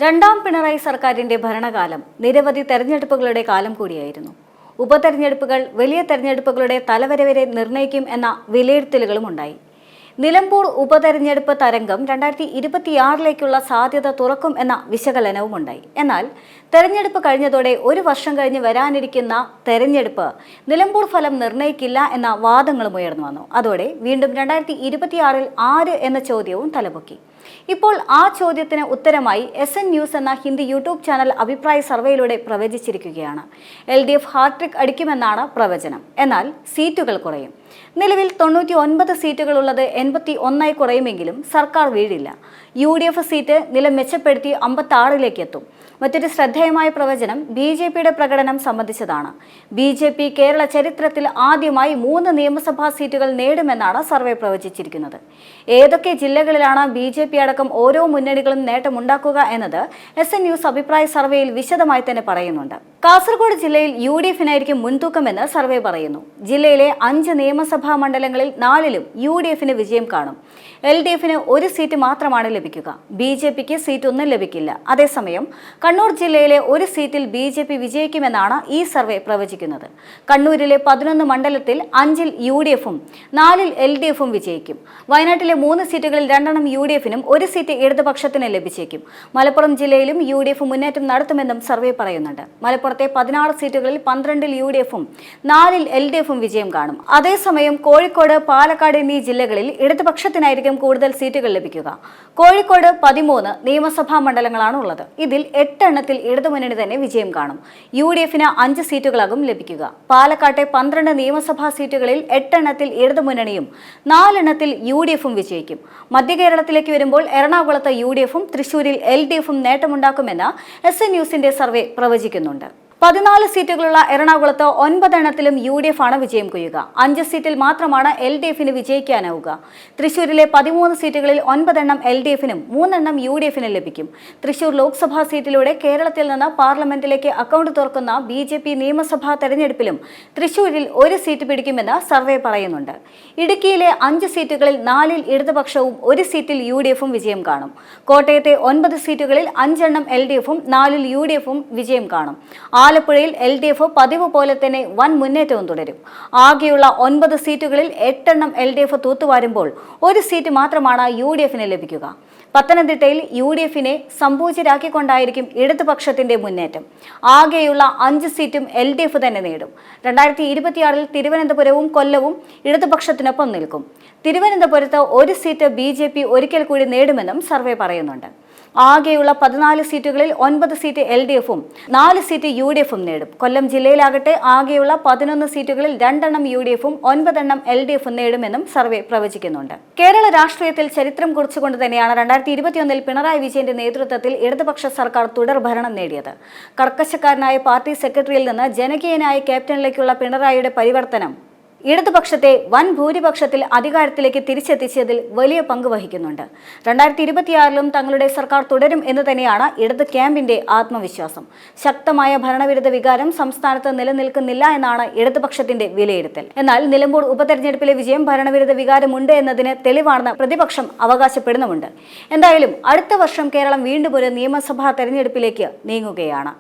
രണ്ടാം പിണറായി സർക്കാരിന്റെ ഭരണകാലം നിരവധി തെരഞ്ഞെടുപ്പുകളുടെ കാലം കൂടിയായിരുന്നു. ഉപതെരഞ്ഞെടുപ്പുകൾ വലിയ തെരഞ്ഞെടുപ്പുകളുടെ തലവര വരെ നിർണ്ണയിക്കും എന്ന വിലയിരുത്തലുകളും ഉണ്ടായി. നിലമ്പൂർ ഉപതെരഞ്ഞെടുപ്പ് തരംഗം 2026ലേക്കുള്ള സാധ്യത തുറക്കും എന്ന വിശകലനവും ഉണ്ടായി. എന്നാൽ തെരഞ്ഞെടുപ്പ് കഴിഞ്ഞതോടെ ഒരു വർഷം കഴിഞ്ഞ് വരാനിരിക്കുന്ന തെരഞ്ഞെടുപ്പ് നിലമ്പൂർ ഫലം നിർണ്ണയിക്കില്ല എന്ന വാദങ്ങളും ഉയർന്നു വന്നു. അതോടെ വീണ്ടും 2026ൽ ആര് എന്ന ചോദ്യവും തലപൊക്കി. ഇപ്പോൾ ആ ചോദ്യത്തിന് ഉത്തരമായി SN ന്യൂസ് എന്ന ഹിന്ദി യൂട്യൂബ് ചാനൽ അഭിപ്രായ സർവേയിലൂടെ പ്രവചിച്ചിരിക്കുകയാണ്. LDF ഹാട്രിക് അടിക്കുമെന്നാണ് പ്രവചനം. എന്നാൽ സീറ്റുകൾ കുറയും. നിലവിൽ 99 സീറ്റുകളുള്ളത് 81 കുറയുമെങ്കിലും സർക്കാർ വീഴില്ല. UDF സീറ്റ് നില മെച്ചപ്പെടുത്തി 56ലേക്ക് എത്തും. മറ്റൊരു ശ്രദ്ധേയമായ പ്രവചനം BJPയുടെ പ്രകടനം സംബന്ധിച്ചതാണ്. BJP കേരള ചരിത്രത്തിൽ ആദ്യമായി 3 നിയമസഭാ സീറ്റുകൾ നേടുമെന്നാണ് സർവേ പ്രവചിച്ചിരിക്കുന്നത്. ഏതൊക്കെ ജില്ലകളിലാണ് BJP അടക്കം ഓരോ മുന്നണികളും നേട്ടമുണ്ടാക്കുക എന്നത് SN ന്യൂസ് അഭിപ്രായ സർവേയിൽ വിശദമായി തന്നെ പറയുന്നുണ്ട്. കാസർഗോഡ് ജില്ലയിൽ UDFനായിരിക്കും മുൻതൂക്കമെന്ന് സർവേ പറയുന്നു. ജില്ലയിലെ 5 നിയമസഭാ മണ്ഡലങ്ങളിൽ 4ലും UDFന് വിജയം കാണും. LDFന് ഒരു സീറ്റ് മാത്രമാണ് ലഭിക്കുക. BJPക്ക് സീറ്റ് ഒന്നും ലഭിക്കില്ല. അതേസമയം കണ്ണൂർ ജില്ലയിലെ ഒരു സീറ്റിൽ BJP വിജയിക്കുമെന്നാണ് ഈ സർവേ പ്രവചിക്കുന്നത്. കണ്ണൂരിലെ 11 മണ്ഡലത്തിൽ 5ൽ UDFും 4ൽ LDFും വിജയിക്കും. വയനാട്ടിലെ 3 സീറ്റുകളിൽ 2 UDFനും ഒരു സീറ്റ് ഇടതുപക്ഷത്തിന് ലഭിച്ചേക്കും. മലപ്പുറം ജില്ലയിലും UDF മുന്നേറ്റം നടത്തുമെന്നും സർവേ പറയുന്നുണ്ട്. മലപ്പുറത്തെ 16 സീറ്റുകളിൽ 12ൽ UDFും 4ൽ LDFും വിജയം കാണും. അതേസമയം കോഴിക്കോട്, പാലക്കാട് എന്നീ ജില്ലകളിൽ ഇടതുപക്ഷത്തിനായിരിക്കും കൂടുതൽ സീറ്റുകൾ ലഭിക്കുക. കോഴിക്കോട് 13 നിയമസഭാ മണ്ഡലങ്ങളാണ് ഉള്ളത്. ഇതിൽ 8 എണ്ണത്തിൽ ഇടതുമുന്നണി തന്നെ വിജയം കാണും. UDFന് 5 സീറ്റുകളാകും ലഭിക്കുക. പാലക്കാട്ടെ 12 നിയമസഭാ സീറ്റുകളിൽ 8 എണ്ണത്തിൽ ഇടതുമുന്നണിയും 4 എണ്ണത്തിൽ UDFും വിജയിക്കും. മധ്യ കേരളത്തിലേക്ക് വരുമ്പോൾ എറണാകുളത്ത് UDFും തൃശൂരിൽ LDFും നേട്ടമുണ്ടാക്കുമെന്ന് SN ന്യൂസിന്റെ സർവേ പ്രവചിക്കുന്നുണ്ട്. 14 സീറ്റുകളുള്ള എറണാകുളത്ത് 9 എണ്ണത്തിലും UDF ആണ് വിജയം കൊയ്യുക. 5 സീറ്റിൽ മാത്രമാണ് LDFന് വിജയിക്കാനാവുക. തൃശൂരിലെ 13 സീറ്റുകളിൽ 9 എണ്ണം LDFനും 3 എണ്ണം UDFനും ലഭിക്കും. തൃശൂർ ലോക്സഭാ സീറ്റിലൂടെ കേരളത്തിൽ നിന്ന് പാർലമെന്റിലേക്ക് അക്കൗണ്ട് തുറക്കുന്ന BJP നിയമസഭാ തെരഞ്ഞെടുപ്പിലും തൃശൂരിൽ ഒരു സീറ്റ് പിടിക്കുമെന്ന് സർവേ പറയുന്നുണ്ട്. ഇടുക്കിയിലെ 5 സീറ്റുകളിൽ 4ൽ ഇടതുപക്ഷവും ഒരു സീറ്റിൽ UDFും വിജയം കാണും. കോട്ടയത്തെ 9 സീറ്റുകളിൽ 5 എണ്ണം LDFും 4ൽ UDFും വിജയം കാണും. ആലപ്പുഴയിൽ LDF പതിവ് പോലെ തന്നെ വൻ മുന്നേറ്റവും തുടരും. ആകെയുള്ള 9 സീറ്റുകളിൽ 8 എണ്ണം LDF തൂത്തുവാരുമ്പോൾ ഒരു സീറ്റ് മാത്രമാണ് UDFന് ലഭിക്കുക. പത്തനംതിട്ടയിൽ UDFനെ സമ്പൂജ്യരാക്കിക്കൊണ്ടായിരിക്കും ഇടതുപക്ഷത്തിന്റെ മുന്നേറ്റം. ആകെയുള്ള 5 സീറ്റും LDF തന്നെ നേടും. 2026ൽ തിരുവനന്തപുരവും കൊല്ലവും ഇടതുപക്ഷത്തിനൊപ്പം നിൽക്കും. തിരുവനന്തപുരത്ത് ഒരു സീറ്റ് BJP ഒരിക്കൽ കൂടി നേടുമെന്നും സർവേ പറയുന്നുണ്ട്. ആകെയുള്ള 14 സീറ്റുകളിൽ 9 സീറ്റ് LDFും 4 സീറ്റ് UDFും നേടും. കൊല്ലം ജില്ലയിലാകട്ടെ ആകെയുള്ള 11 സീറ്റുകളിൽ 2 എണ്ണം UDFും 9 എണ്ണം LDFും നേടുമെന്നും സർവേ പ്രവചിക്കുന്നുണ്ട്. കേരള രാഷ്ട്രീയത്തിൽ ചരിത്രം കുറിച്ചുകൊണ്ട് തന്നെയാണ് 2021ൽ പിണറായി വിജയന്റെ നേതൃത്വത്തിൽ ഇടതുപക്ഷ സർക്കാർ തുടർ ഭരണം നേടിയത്. കർക്കശക്കാരനായ പാർട്ടി സെക്രട്ടറിയിൽ നിന്ന് ജനകീയനായ ക്യാപ്റ്റനിലേക്കുള്ള പിണറായിയുടെ പരിവർത്തനം ഇടതുപക്ഷത്തെ വൻ ഭൂരിപക്ഷത്തിൽ അധികാരത്തിലേക്ക് തിരിച്ചെത്തിച്ചതിൽ വലിയ പങ്ക് വഹിക്കുന്നുണ്ട്. 2026ലും തങ്ങളുടെ സർക്കാർ തുടരും എന്ന് തന്നെയാണ് ഇടത് ക്യാമ്പിന്റെ ആത്മവിശ്വാസം. ശക്തമായ ഭരണവിരുദ്ധ വികാരം സംസ്ഥാനത്ത് നിലനിൽക്കുന്നില്ല എന്നാണ് ഇടതുപക്ഷത്തിന്റെ വിലയിരുത്തൽ. എന്നാൽ നിലമ്പൂർ ഉപതെരഞ്ഞെടുപ്പിലെ വിജയം ഭരണവിരുദ്ധ വികാരമുണ്ട് എന്നതിന് തെളിവാണെന്ന് പ്രതിപക്ഷം അവകാശപ്പെടുന്നുമുണ്ട്. എന്തായാലും അടുത്ത വർഷം കേരളം വീണ്ടും ഒരു നിയമസഭാ തെരഞ്ഞെടുപ്പിലേക്ക് നീങ്ങുകയാണ്.